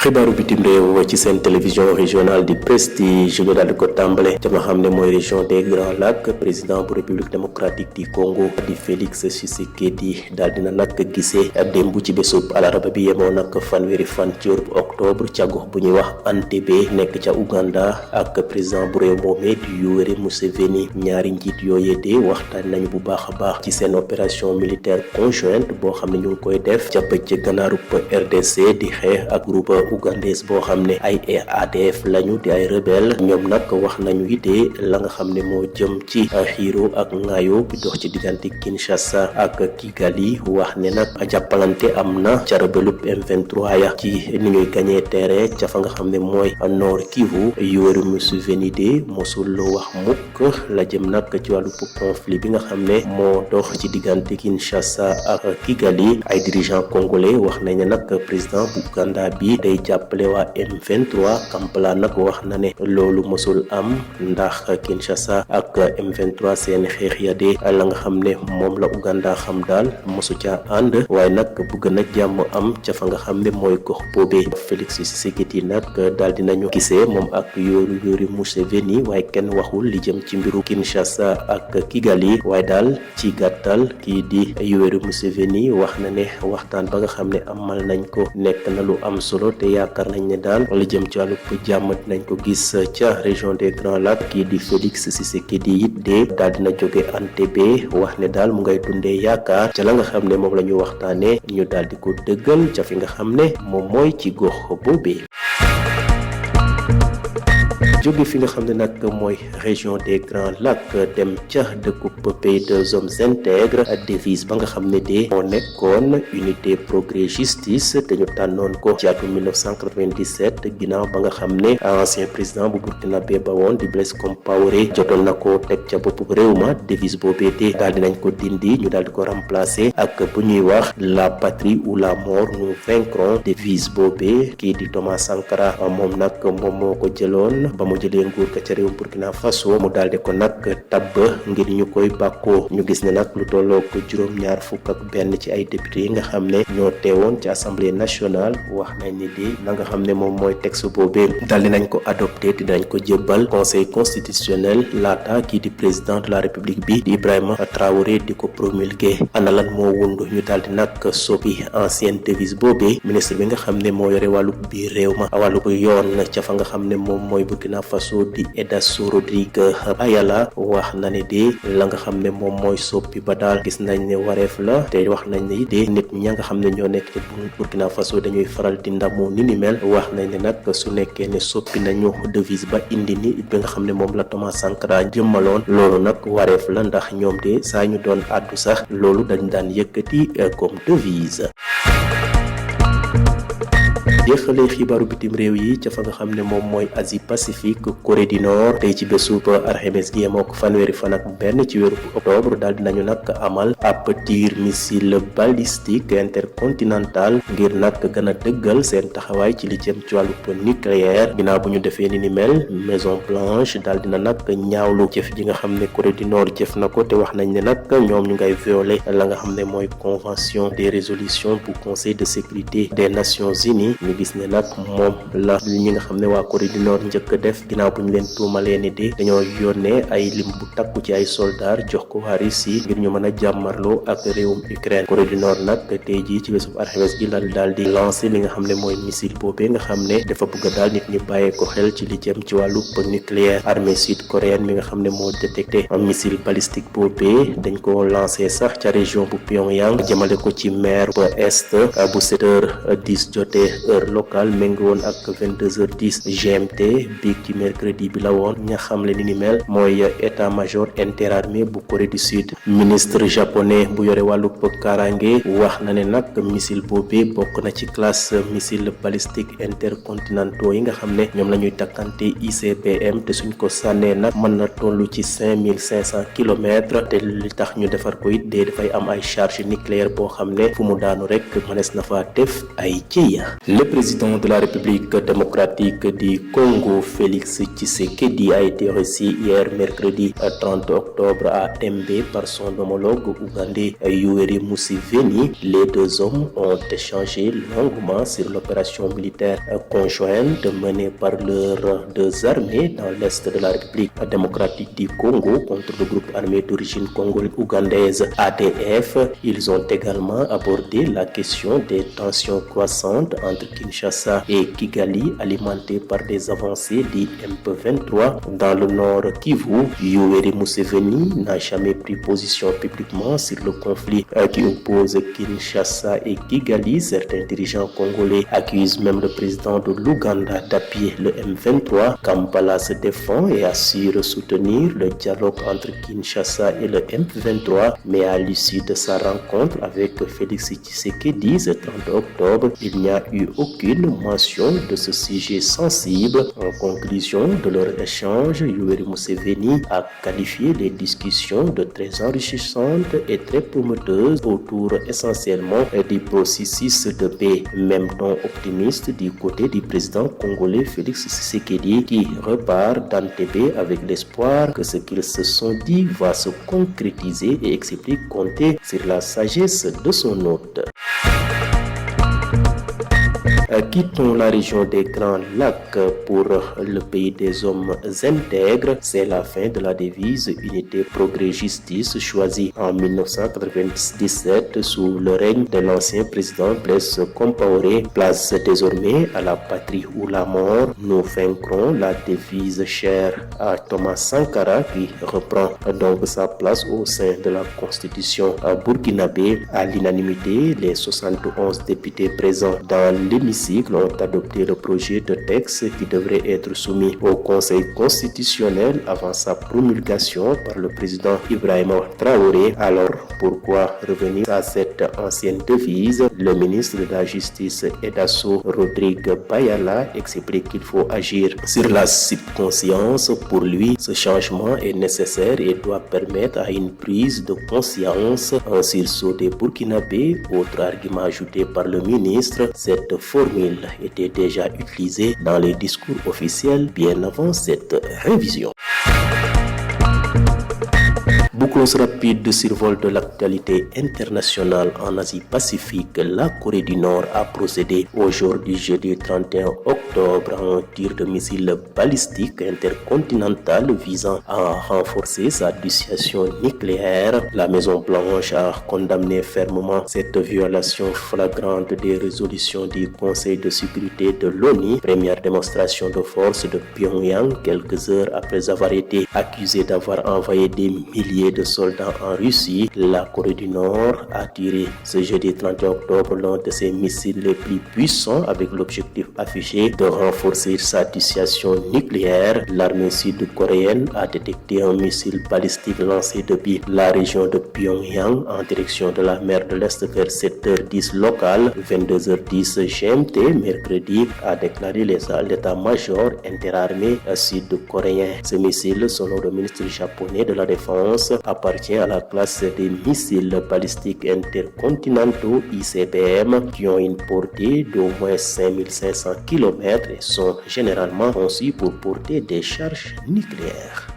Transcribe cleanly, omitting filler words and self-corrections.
xibaaru bitim réew ci seen télévision régionale di Prestige ñu daal di ko tàmbale ca nga xam ne mooy région des Grands Lacs. Président bu république démocratique du Congo di Félix Tshisekedi daal dina nag gisee démb ci bésub alaraba bi yemoo nag fanweeri fan ci weeru octobre ca gox bu ñuy wax Entebbe nekk ca Uganda ak président bu réew moomee di Yoweri Museveni. ñaari njiit yooyee de waxtaan nañu bu baax a baax ci seen opération militaire conjointe boo xam ne ñu ngi koy def ca bëj gannaarub RDC di xeex ak groupe ougandais boo xam ne ay ADF lañu di ay rebelle. ñoom nag wax nañu it la nga xam ne moo jëm ci xiiro ak ngaayo bi dox ci diggante Kinshasa ak Kigali. wax ne nag jàppalante am na ca rebellub M23 ya ci ni ñuy gañee terrain ca fa nga xam ne mooy Nord Kivu. Yoweri Museveni de mosul wax mukk la jëm nag ci wàllu conflit bi nga xam ne moo dox ci diggante Kinshasa ak Kigali. ay dirigeant congolais wax nañ ne nag président bu Uganda bi day jàppale waa M23. Kampala nag wax na ne loolu mosul am ndax Kinshasa ak M23 seen xeex ya de la nga xam ne moom la Uganda xam daal mosu ca ànd waaye nag bëgg na jàmm am ca fa nga xam ne mooy gox boobee. Félix Tshisekedi nag daal dinañu gisee moom ak Yoweri Museveni waaye kenn waxul li jëm ci mbiru Kinshasa ak Kigali. waaye daal ci gàttal kii di Yoweri Museveni wax na ne waxtaan ba nga xam ne amal nañ ko nekk na lu am solo te yaakaar nañ ne daal li jëm ci wàllu jàmm dinañ ko gis ca région des Grands Lacs. kii di Félix Tshisekedi it de daal dina jóge Entebbe wax ne daal mu ngay dundee yaakaar ca la nga xam ne moom la ñu waxtaanee ñu daal di ko dëggal ca fi nga xam ne moom mooy ci gox boobee. jóge fi nga xam ne nag mooy région des Grands Lacs dem ca dëkkub pays des hommes intègres. devise ba nga xam ne de moo nekkoon unité progrès justice te ñu tànnoon ko ci atum 1997 ginnaaw ba nga xam ne ancien président bu Burkinabé ba woon di Blaise Compaoré jotoon na ko teg ca boppu réew ma. devise boobee de daal dinañ ko dindi ñu daal di ko remplacer ak bu ñuy wax la patrie ou la mort nous vaincrons. devise boobee kii di Thomas Sankara moom nag moom moo ko jëloon ba mu jëlee nguur ka ca réewum Burkina Faso mu daldi ko nag tabb ngir ñu koy bàkkoo. ñu gis ne nag lu tolloo ko juróom-ñaar fukk ak benn ci ay député yi nga xam ne ñoo teewoon ci assemblée nationale wax nañ ni di la nga xam ne moom mooy texte boobee daldi nañ ko adopté te dinañ ko jébbal conseil constitutionnel laata kii di président de la république bi di Ibrahima Traoré di ko promulgué. ana lan moo wundu ñu daldi nag soppi ancienne devise boobee. ministre bi nga xam ne moo yore wàllu biir réew ma wàllu yoon ca fa nga xam ne moom mooy Burkina Faso di Edaso Rodrigue Bayala wax na ne de la nga xam ne moom mooy soppi ba daal gis nañ ne wareef la te wax nañ ne de nit ña nga xam ne ñoo nekk ci Burkina Faso dañuy faral di ndamu ni mel. wax nañ ne nag su nekkee ne soppi nañu devise ba indi ni bi nga xam ne moom la Thomas Sankara jëmmaloon loolu nag wareef la ndax ñoom de saa ñu doon àddu sax loolu dañ daan yëkkati comme devise. jeexalee xibaaru bitim réew yi ca fa nga xam ne moom mooy Asie Pacifique. Corée du Nord tey ci bésub alxames gi yemoo ko fanweeri fan ak benn ci weeru octobre daal dinañu nag amal ab tir missile balistique intercontinental ngir nag gën a dëggal seen taxawaay ci li jëm ci wàllu nucléaire. ginnaaw bu ñu defee ni mel Maison Blanche daal dina nag ñaawlu jëf ji nga xam ne Corée du Nord jëf na ko te wax nañ ne nag ñoom ñu ngay violer la nga xam ne mooy convention des résolutions bu conseil de sécurité des Nations Unies. ñu gis ne nag moom la ñi nga xam ne waa Corée du Nord njëkk a def ginnaaw bu ñu leen tuumalee ne de dañoo yónnee ay lim bu takku ci ay soldats jox ko waa Russie ngir ñu mën a jàmmarloo ak réewum Ukraine. Corée du Nord nag tey jii ci bésub alxames gi la daal di lancé li nga xam ne mooy missile boobee nga xam ne dafa bëgg a daal nit ñi bàyyee ko xel ci li jëm ci wàllu nucléaire. armée sud-coréenne mi nga xam ne moo détecté missile balistique boobee dañ ko lancé sax ca région bu Pyongyang jëmale ko ci mer bu est bu 7h10 jotee heure locale méngi woon ak 22h10 GMT bi ci mercredi bi la woon. ña xamle ni mel mooy état major interarmée bu Corée du Sud. ministre japonais bu yore wàllu kaaraange wax na ne nag missile boobee bokk na ci classe missile balistique intercontinentaux yi nga xam ne ñoom la ñuy takkante ICBM te suñ ko sànnee nag mën na toll ci 5500 kilomètres te li tax ñu defar ko it dee dafay am ay charge nucléaire boo xam ne fu mu daanu rek mënees na fa def ay jéeya lépp président de la République démocratique du Congo, Félix Tshisekedi, a été reçu hier mercredi 30 octobre à Mbé par son homologue ougandais Yoweri Museveni. Les deux hommes ont échangé longuement sur l'opération militaire conjointe menée par leurs deux armées dans l'est de la République démocratique du Congo contre le groupe armé d'origine congolo-ougandaise ADF. Ils ont également abordé la question des tensions croissantes entre Kinshasa et Kigali, alimentées par des avancées du MP23 dans le nord Kivu. Yoweri Museveni n'a jamais pris position publiquement sur le conflit qui oppose Kinshasa et Kigali. Certains dirigeants congolais accusent même le président de l'Ouganda d'appuyer le M23. Kampala se défend et assure soutenir le dialogue entre Kinshasa et le M23, mais à l'issue de sa rencontre avec Félix Tshisekedi ce 30 octobre, il n'y a eu aucune mention de ce sujet sensible. En conclusion de leur échange, Yoweri Museveni a qualifié les discussions de très enrichissantes et très prometteuses autour essentiellement du processus de paix. Même ton optimiste du côté du président congolais Félix Tshisekedi qui repart d'Entebbe avec l'espoir que ce qu'ils se sont dit va se concrétiser et explique compter sur la sagesse de son hôte. Quittons la région des Grands Lacs pour le pays des hommes intègres. C'est la fin de la devise Unité Progrès Justice choisie en 1997 sous le règne de l'ancien président Blaise Compaoré. Place désormais à la patrie ou la mort. Nous vaincrons, la devise chère à Thomas Sankara qui reprend donc sa place au sein de la constitution burkinabé. À l'unanimité, les 71 députés présents dans l'hémicycle ont adopté le projet de texte qui devrait être soumis au Conseil constitutionnel avant sa promulgation par le président Ibrahima Traoré. Alors, pourquoi revenir à cette ancienne devise? Le ministre de la Justice et d'Assaut, Rodrigue Bayala, explique qu'il faut agir sur la subconscience. Pour lui, ce changement est nécessaire et doit permettre à une prise de conscience. Un sursaut des Burkinabés, autre argument ajouté par le ministre, cette formule était déjà utilisée dans les discours officiels bien avant cette révision. Bouclons rapide de survol de l'actualité internationale en Asie-Pacifique. La Corée du Nord a procédé aujourd'hui jeudi 31 octobre à un tir de missile balistique intercontinental visant à renforcer sa dissuasion nucléaire. La Maison-Blanche a condamné fermement cette violation flagrante des résolutions du Conseil de sécurité de l'ONU. Première démonstration de force de Pyongyang quelques heures après avoir été accusé d'avoir envoyé des milliers de soldats en Russie. La Corée du Nord a tiré ce jeudi 31 octobre l'un de ses missiles les plus puissants avec l'objectif affiché de renforcer sa dissuasion nucléaire. L'armée sud-coréenne a détecté un missile balistique lancé depuis la région de Pyongyang en direction de la mer de l'Est vers 7h10 locale, 22h10 GMT, mercredi, a déclaré l'état-major interarmé sud-coréen. Ce missile, selon le ministre japonais de la Défense, appartient à la classe des missiles balistiques intercontinentaux ICBM qui ont une portée d'au moins 5500 km et sont généralement conçus pour porter des charges nucléaires.